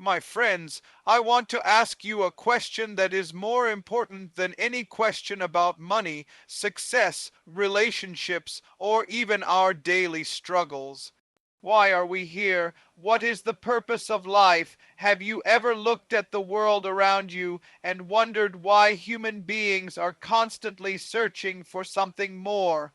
My friends, I want to ask you a question that is more important than any question about money, success, relationships, or even our daily struggles. Why are we here? What is the purpose of life? Have you ever looked at the world around you and wondered why human beings are constantly searching for something more?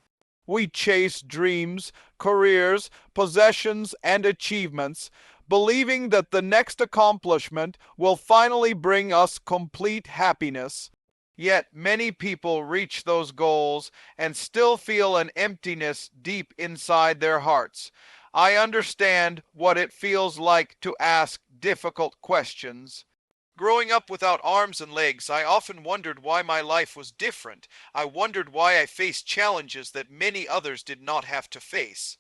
We chase dreams, careers, possessions, and achievements, believing that the next accomplishment will finally bring us complete happiness. Yet many people reach those goals and still feel an emptiness deep inside their hearts. I understand what it feels like to ask difficult questions. Growing up without arms and legs, I often wondered why my life was different. I wondered why I faced challenges that many others did not have to face.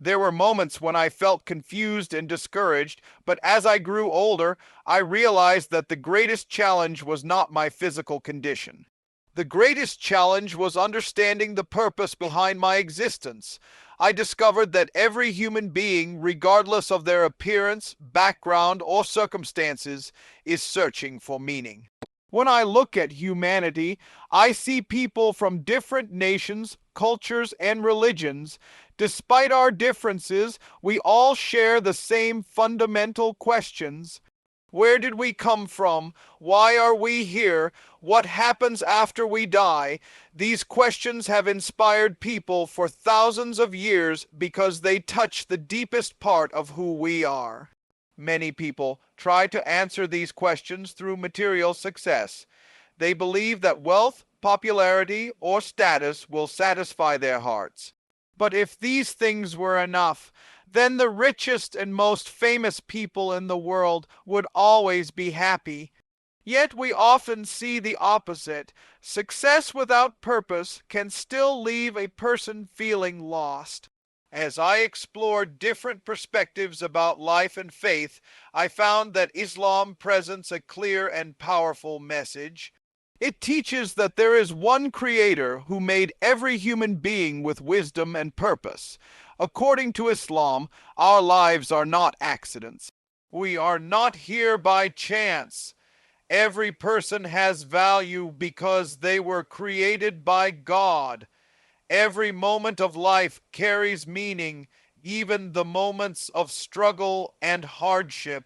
There were moments when I felt confused and discouraged, but as I grew older, I realized that the greatest challenge was not my physical condition. The greatest challenge was understanding the purpose behind my existence. I discovered that every human being, regardless of their appearance, background, or circumstances, is searching for meaning. When I look at humanity, I see people from different nations, cultures, and religions. Despite our differences, we all share the same fundamental questions. Where did we come from? Why are we here? What happens after we die? These questions have inspired people for thousands of years because they touch the deepest part of who we are. Many people try to answer these questions through material success. They believe that wealth, popularity, or status will satisfy their hearts. But if these things were enough, then the richest and most famous people in the world would always be happy. Yet we often see the opposite. Success without purpose can still leave a person feeling lost. As I explored different perspectives about life and faith, I found that Islam presents a clear and powerful message. It teaches that there is one creator who made every human being with wisdom and purpose. According to Islam, our lives are not accidents. We are not here by chance. Every person has value because they were created by God. Every moment of life carries meaning, even the moments of struggle and hardship.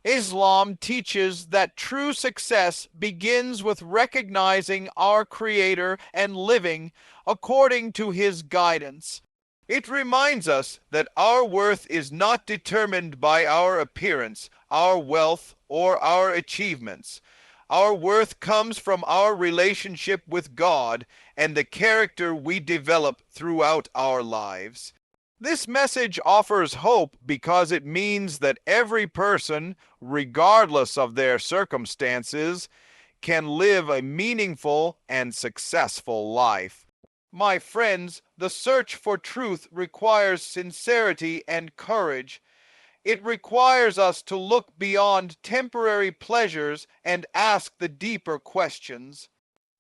Islam teaches that true success begins with recognizing our Creator and living according to His guidance. It reminds us that our worth is not determined by our appearance, our wealth, or our achievements. Our worth comes from our relationship with God and the character we develop throughout our lives. This message offers hope because it means that every person, regardless of their circumstances, can live a meaningful and successful life. My friends, the search for truth requires sincerity and courage. It requires us to look beyond temporary pleasures and ask the deeper questions.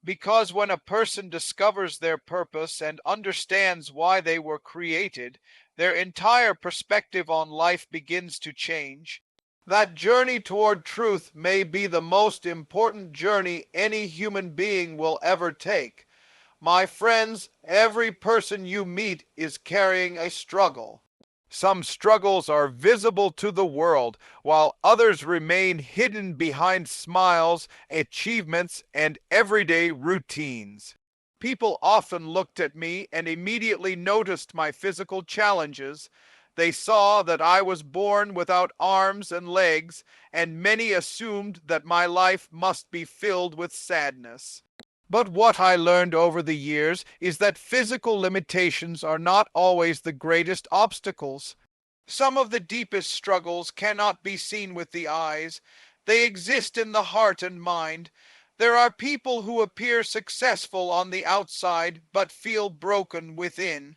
Because when a person discovers their purpose and understands why they were created, their entire perspective on life begins to change. That journey toward truth may be the most important journey any human being will ever take. My friends, every person you meet is carrying a struggle. Some struggles are visible to the world, while others remain hidden behind smiles, achievements, and everyday routines. People often looked at me and immediately noticed my physical challenges. They saw that I was born without arms and legs, and many assumed that my life must be filled with sadness. But what I learned over the years is that physical limitations are not always the greatest obstacles. Some of the deepest struggles cannot be seen with the eyes. They exist in the heart and mind. There are people who appear successful on the outside but feel broken within.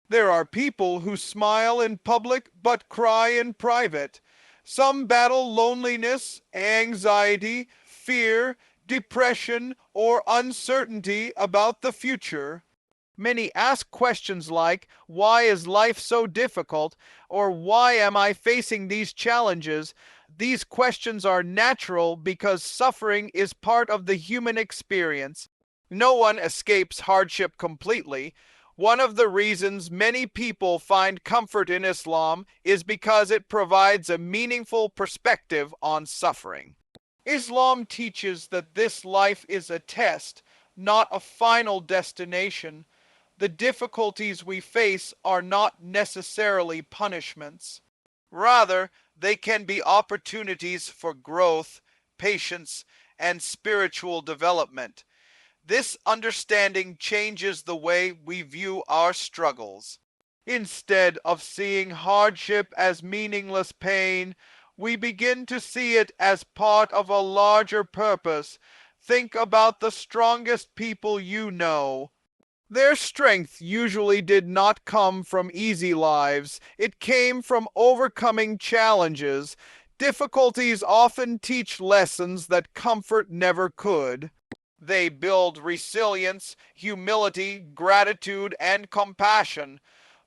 There are people who smile in public but cry in private. Some battle loneliness, anxiety, fear, depression, or uncertainty about the future. Many ask questions like, why is life so difficult? Or why am I facing these challenges? These questions are natural because suffering is part of the human experience. No one escapes hardship completely. One of the reasons many people find comfort in Islam is because it provides a meaningful perspective on suffering. Islam teaches that this life is a test, not a final destination. The difficulties we face are not necessarily punishments. Rather, they can be opportunities for growth, patience, and spiritual development. This understanding changes the way we view our struggles. Instead of seeing hardship as meaningless pain, we begin to see it as part of a larger purpose. Think about the strongest people you know. Their strength usually did not come from easy lives. It came from overcoming challenges. Difficulties often teach lessons that comfort never could. They build resilience, humility, gratitude, and compassion.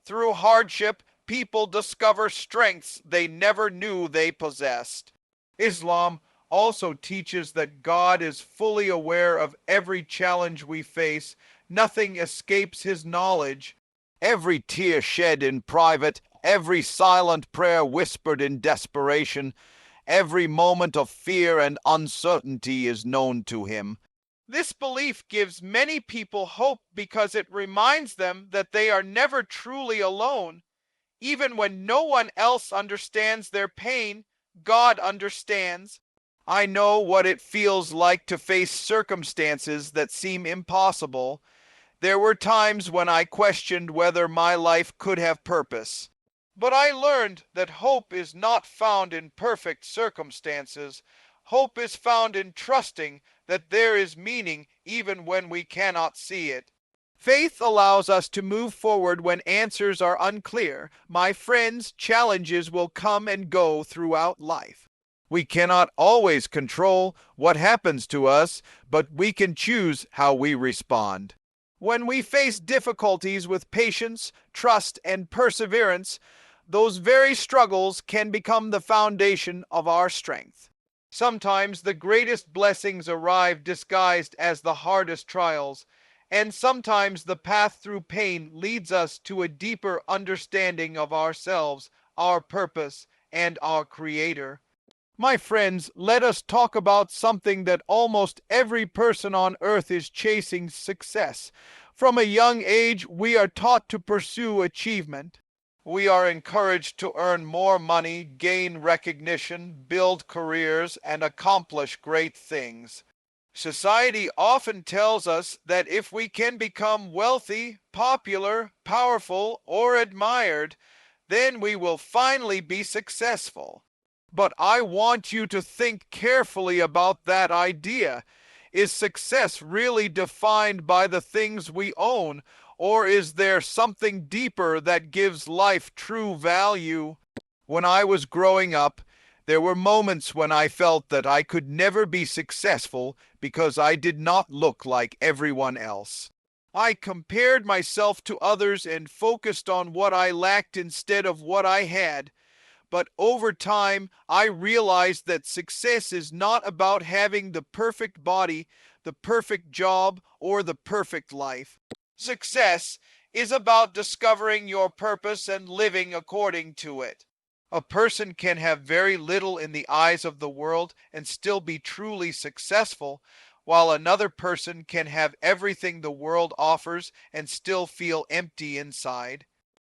Through hardship, people discover strengths they never knew they possessed. Islam also teaches that God is fully aware of every challenge we face. Nothing escapes his knowledge. Every tear shed in private, every silent prayer whispered in desperation, every moment of fear and uncertainty is known to him. This belief gives many people hope because it reminds them that they are never truly alone. Even when no one else understands their pain, God understands. I know what it feels like to face circumstances that seem impossible. There were times when I questioned whether my life could have purpose. But I learned that hope is not found in perfect circumstances. Hope is found in trusting that there is meaning even when we cannot see it. Faith allows us to move forward when answers are unclear. My friends, challenges will come and go throughout life. We cannot always control what happens to us, but we can choose how we respond. When we face difficulties with patience, trust, and perseverance, those very struggles can become the foundation of our strength. Sometimes the greatest blessings arrive disguised as the hardest trials, and sometimes the path through pain leads us to a deeper understanding of ourselves, our purpose, and our Creator. My friends, let us talk about something that almost every person on earth is chasing: success. From a young age, we are taught to pursue achievement. We are encouraged to earn more money, gain recognition, build careers, and accomplish great things. Society often tells us that if we can become wealthy, popular, powerful, or admired, then we will finally be successful. But I want you to think carefully about that idea. Is success really defined by the things we own, or is there something deeper that gives life true value? When I was growing up, there were moments when I felt that I could never be successful because I did not look like everyone else. I compared myself to others and focused on what I lacked instead of what I had. But over time, I realized that success is not about having the perfect body, the perfect job, or the perfect life. Success is about discovering your purpose and living according to it. A person can have very little in the eyes of the world and still be truly successful, while another person can have everything the world offers and still feel empty inside.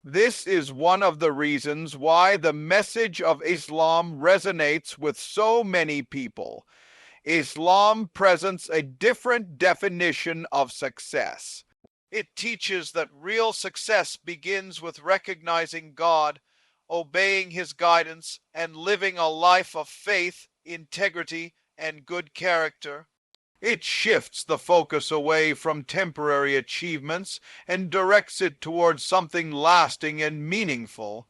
This is one of the reasons why the message of Islam resonates with so many people. Islam presents a different definition of success. It teaches that real success begins with recognizing God, obeying His guidance, and living a life of faith, integrity, and good character. It shifts the focus away from temporary achievements and directs it towards something lasting and meaningful.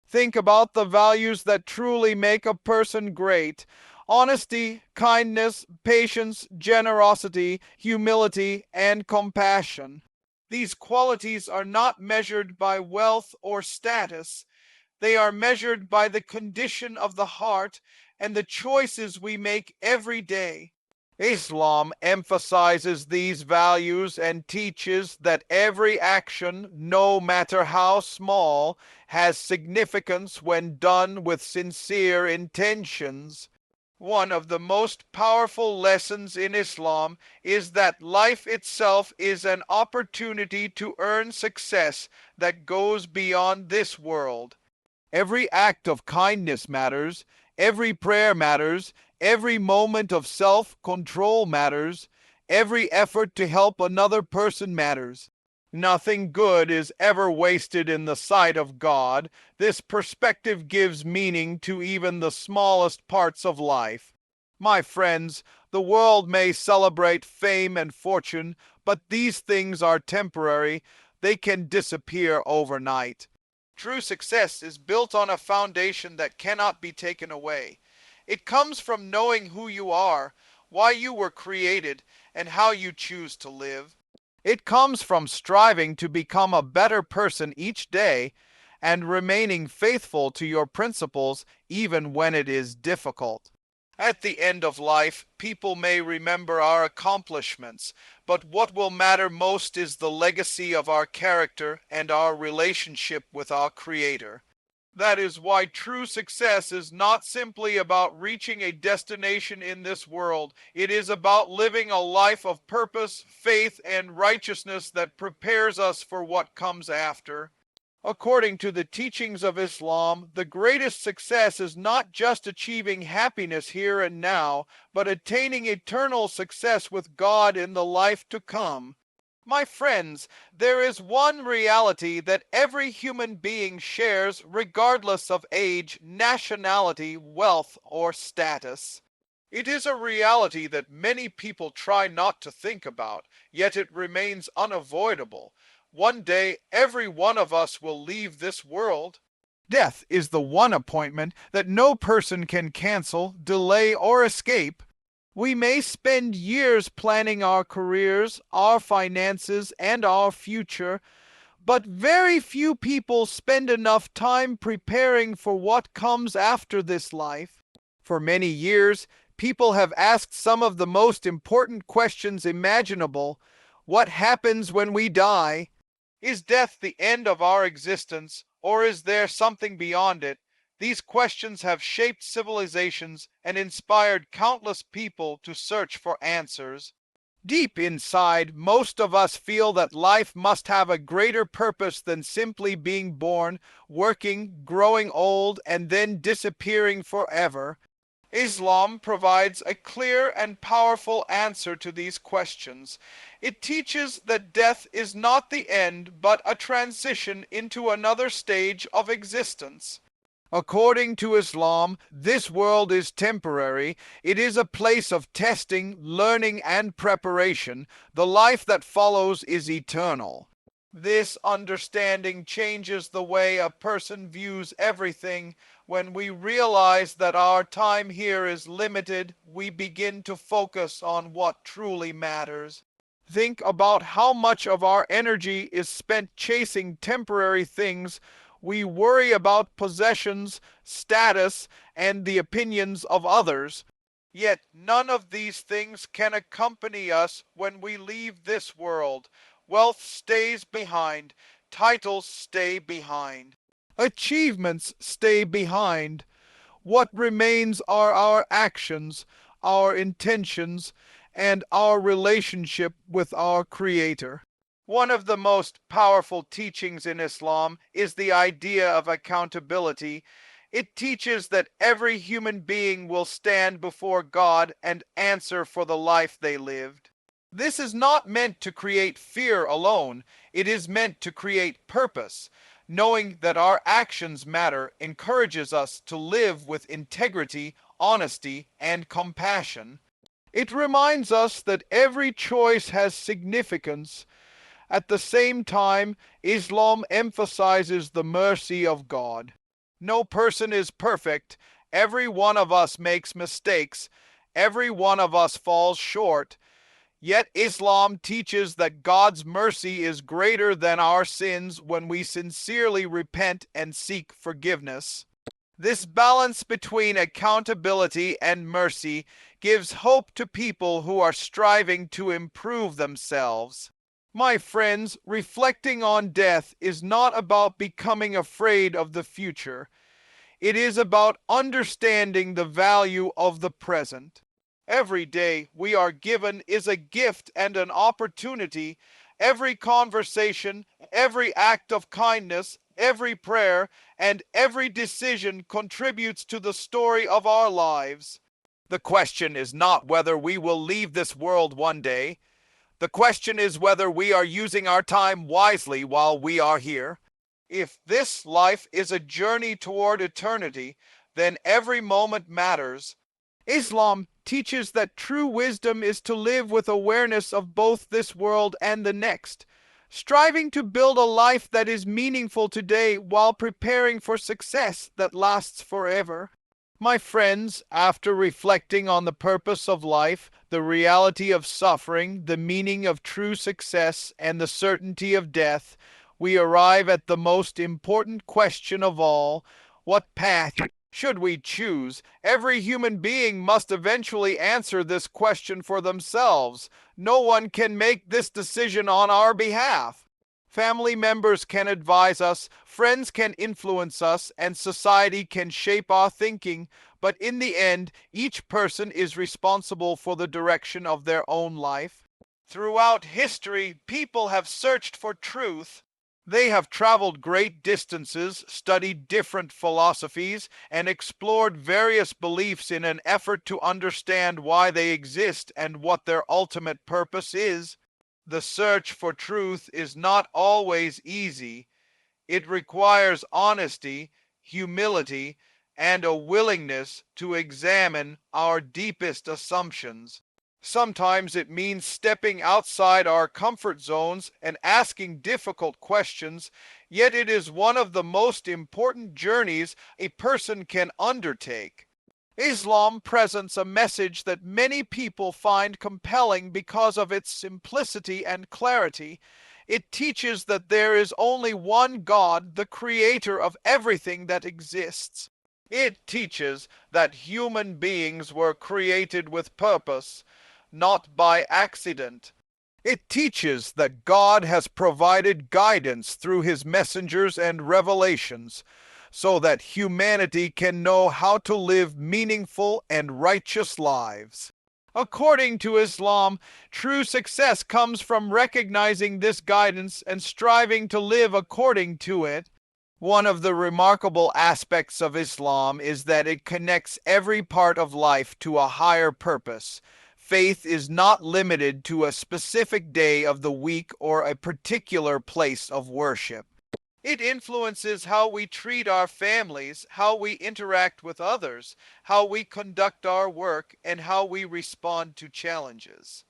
Think about the values that truly make a person great: honesty, kindness, patience, generosity, humility, and compassion. These qualities are not measured by wealth or status. They are measured by the condition of the heart and the choices we make every day. Islam emphasizes these values and teaches that every action, no matter how small, has significance when done with sincere intentions. One of the most powerful lessons in Islam is that life itself is an opportunity to earn success that goes beyond this world. Every act of kindness matters, every prayer matters, every moment of self-control matters, every effort to help another person matters. Nothing good is ever wasted in the sight of God. This perspective gives meaning to even the smallest parts of life. My friends, the world may celebrate fame and fortune, but these things are temporary. They can disappear overnight. True success is built on a foundation that cannot be taken away. It comes from knowing who you are, why you were created, and how you choose to live. It comes from striving to become a better person each day and remaining faithful to your principles even when it is difficult. At the end of life, people may remember our accomplishments, but what will matter most is the legacy of our character and our relationship with our Creator. That is why true success is not simply about reaching a destination in this world. It is about living a life of purpose, faith, and righteousness that prepares us for what comes after. According to the teachings of Islam, the greatest success is not just achieving happiness here and now, but attaining eternal success with God in the life to come. My friends, there is one reality that every human being shares regardless of age, nationality, wealth, or status. It is a reality that many people try not to think about, yet it remains unavoidable. One day, every one of us will leave this world. Death is the one appointment that no person can cancel, delay, or escape. We may spend years planning our careers, our finances, and our future, but very few people spend enough time preparing for what comes after this life. For many years, people have asked some of the most important questions imaginable. What happens when we die? Is death the end of our existence, or is there something beyond it? These questions have shaped civilizations and inspired countless people to search for answers. Deep inside, most of us feel that life must have a greater purpose than simply being born, working, growing old, and then disappearing forever. Islam provides a clear and powerful answer to these questions. It teaches that death is not the end, but a transition into another stage of existence. According to Islam, this world is temporary. It is a place of testing, learning, and preparation. The life that follows is eternal. This understanding changes the way a person views everything. When we realize that our time here is limited, we begin to focus on what truly matters. Think about how much of our energy is spent chasing temporary things. We worry about possessions, status, and the opinions of others. Yet none of these things can accompany us when we leave this world. Wealth stays behind. Titles stay behind. Achievements stay behind. What remains are our actions, our intentions, and our relationship with our Creator. One of the most powerful teachings in Islam is the idea of accountability. It teaches that every human being will stand before God and answer for the life they lived. This is not meant to create fear alone. It is meant to create purpose. Knowing that our actions matter encourages us to live with integrity, honesty, and compassion. It reminds us that every choice has significance. At the same time, Islam emphasizes the mercy of God. No person is perfect. Every one of us makes mistakes. Every one of us falls short. Yet Islam teaches that God's mercy is greater than our sins when we sincerely repent and seek forgiveness. This balance between accountability and mercy gives hope to people who are striving to improve themselves. My friends, reflecting on death is not about becoming afraid of the future. It is about understanding the value of the present. Every day we are given is a gift and an opportunity. Every conversation, every act of kindness, every prayer, and every decision contributes to the story of our lives. The question is not whether we will leave this world one day. The question is whether we are using our time wisely while we are here. If this life is a journey toward eternity, then every moment matters. Islam teaches that true wisdom is to live with awareness of both this world and the next, striving to build a life that is meaningful today while preparing for success that lasts forever. My friends, after reflecting on the purpose of life, the reality of suffering, the meaning of true success, and the certainty of death, we arrive at the most important question of all: what path should we choose? Every human being must eventually answer this question for themselves. No one can make this decision on our behalf. Family members can advise us, friends can influence us, and society can shape our thinking, but in the end, each person is responsible for the direction of their own life. Throughout history, people have searched for truth. They have traveled great distances, studied different philosophies, and explored various beliefs in an effort to understand why they exist and what their ultimate purpose is. The search for truth is not always easy. It requires honesty, humility, and a willingness to examine our deepest assumptions. Sometimes it means stepping outside our comfort zones and asking difficult questions, yet it is one of the most important journeys a person can undertake. Islam presents a message that many people find compelling because of its simplicity and clarity. It teaches that there is only one God, the creator of everything that exists. It teaches that human beings were created with purpose, not by accident. It teaches that God has provided guidance through his messengers and revelations, so that humanity can know how to live meaningful and righteous lives. According to Islam, true success comes from recognizing this guidance and striving to live according to it. One of the remarkable aspects of Islam is that it connects every part of life to a higher purpose. Faith is not limited to a specific day of the week or a particular place of worship. It influences how we treat our families, how we interact with others, how we conduct our work, and how we respond to challenges.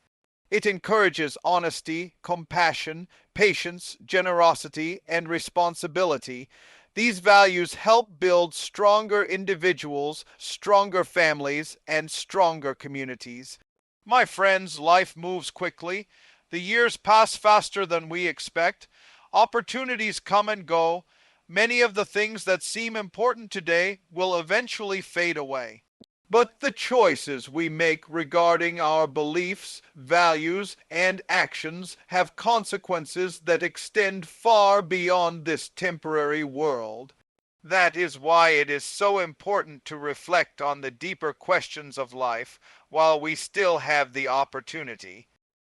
It encourages honesty, compassion, patience, generosity, and responsibility. These values help build stronger individuals, stronger families, and stronger communities. My friends, life moves quickly. The years pass faster than we expect. Opportunities come and go. Many of the things that seem important today will eventually fade away. But the choices we make regarding our beliefs, values, and actions have consequences that extend far beyond this temporary world. That is why it is so important to reflect on the deeper questions of life while we still have the opportunity.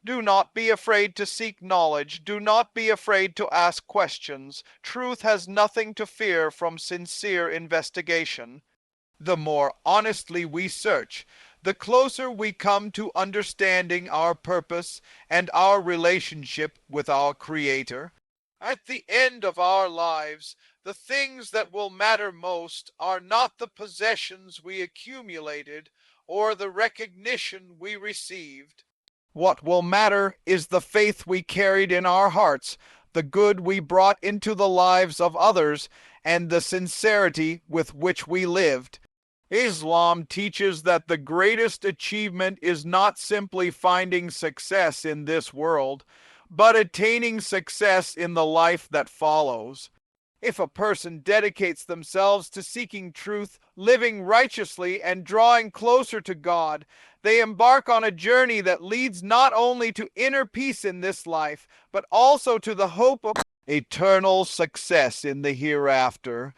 Do not be afraid to seek knowledge. Do not be afraid to ask questions. Truth has nothing to fear from sincere investigation. The more honestly we search, the closer we come to understanding our purpose and our relationship with our Creator. At the end of our lives, the things that will matter most are not the possessions we accumulated or the recognition we received. What will matter is the faith we carried in our hearts, the good we brought into the lives of others, and the sincerity with which we lived. Islam teaches that the greatest achievement is not simply finding success in this world, but attaining success in the life that follows. If a person dedicates themselves to seeking truth, living righteously, and drawing closer to God, they embark on a journey that leads not only to inner peace in this life, but also to the hope of eternal success in the hereafter.